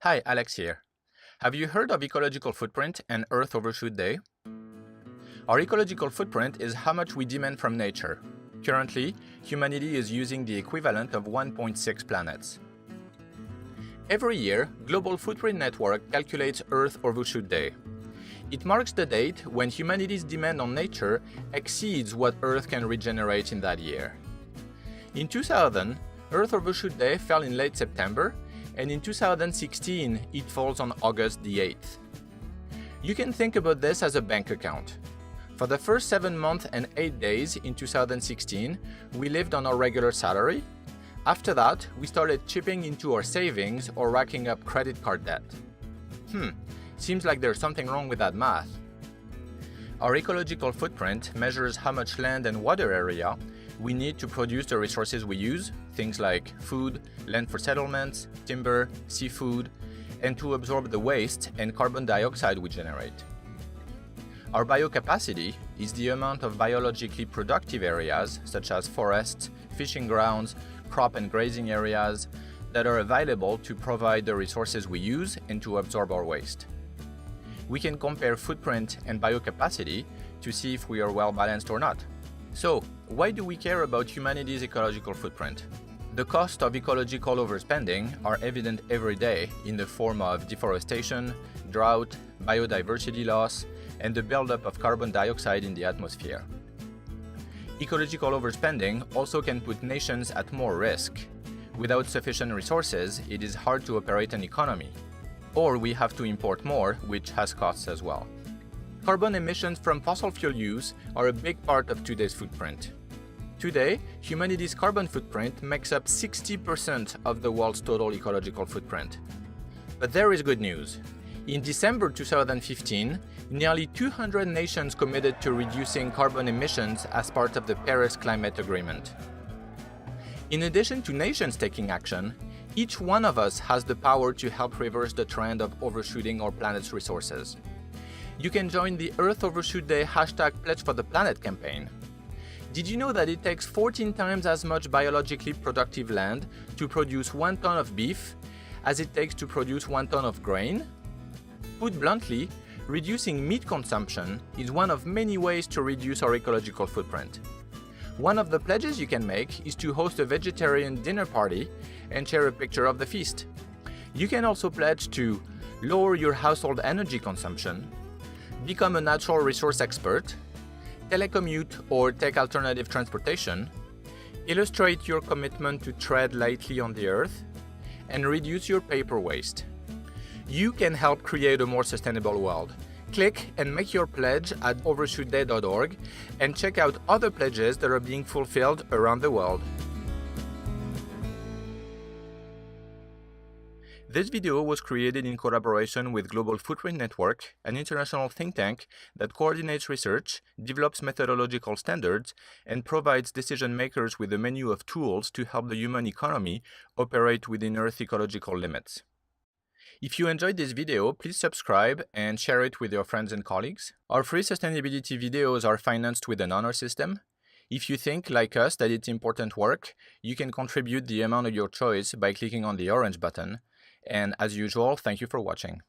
Hi, Alex here. Have you heard of ecological footprint and Earth Overshoot Day? Our ecological footprint is how much we demand from nature. Currently, humanity is using the equivalent of 1.6 planets. Every year, Global Footprint Network calculates Earth Overshoot Day. It marks the date when humanity's demand on nature exceeds what Earth can regenerate in that year. In 2000, Earth Overshoot Day fell in late September, and in 2016, it falls on August the 8th. You can think about this as a bank account. For the first 7 months and 8 days in 2016, we lived on our regular salary. After that, we started chipping into our savings or racking up credit card debt. Seems like there's something wrong with that math. Our ecological footprint measures how much land and water area we need to produce the resources we use, things like food, land for settlements, timber, seafood, and to absorb the waste and carbon dioxide we generate. Our biocapacity is the amount of biologically productive areas, such as forests, fishing grounds, crop and grazing areas, that are available to provide the resources we use and to absorb our waste. We can compare footprint and biocapacity to see if we are well balanced or not. So, why do we care about humanity's ecological footprint? The costs of ecological overspending are evident every day in the form of deforestation, drought, biodiversity loss, and the buildup of carbon dioxide in the atmosphere. Ecological overspending also can put nations at more risk. Without sufficient resources, it is hard to operate an economy. Or we have to import more, which has costs as well. Carbon emissions from fossil fuel use are a big part of today's footprint. Today, humanity's carbon footprint makes up 60% of the world's total ecological footprint. But there is good news. In December 2015, nearly 200 nations committed to reducing carbon emissions as part of the Paris Climate Agreement. In addition to nations taking action, each one of us has the power to help reverse the trend of overshooting our planet's resources. You can join the Earth Overshoot Day #Pledge for the Planet campaign. Did you know that it takes 14 times as much biologically productive land to produce 1 ton of beef as it takes to produce 1 ton of grain? Put bluntly, reducing meat consumption is one of many ways to reduce our ecological footprint. One of the pledges you can make is to host a vegetarian dinner party and share a picture of the feast. You can also pledge to lower your household energy consumption, become a natural resource expert, telecommute or take alternative transportation, illustrate your commitment to tread lightly on the earth, and reduce your paper waste. You can help create a more sustainable world. Click and make your pledge at overshootday.org and check out other pledges that are being fulfilled around the world. This video was created in collaboration with Global Footprint Network, an international think tank that coordinates research, develops methodological standards, and provides decision makers with a menu of tools to help the human economy operate within Earth's ecological limits. If you enjoyed this video, please subscribe and share it with your friends and colleagues. Our free sustainability videos are financed with an honor system. If you think, like us, that it's important work, you can contribute the amount of your choice by clicking on the orange button. And as usual, thank you for watching.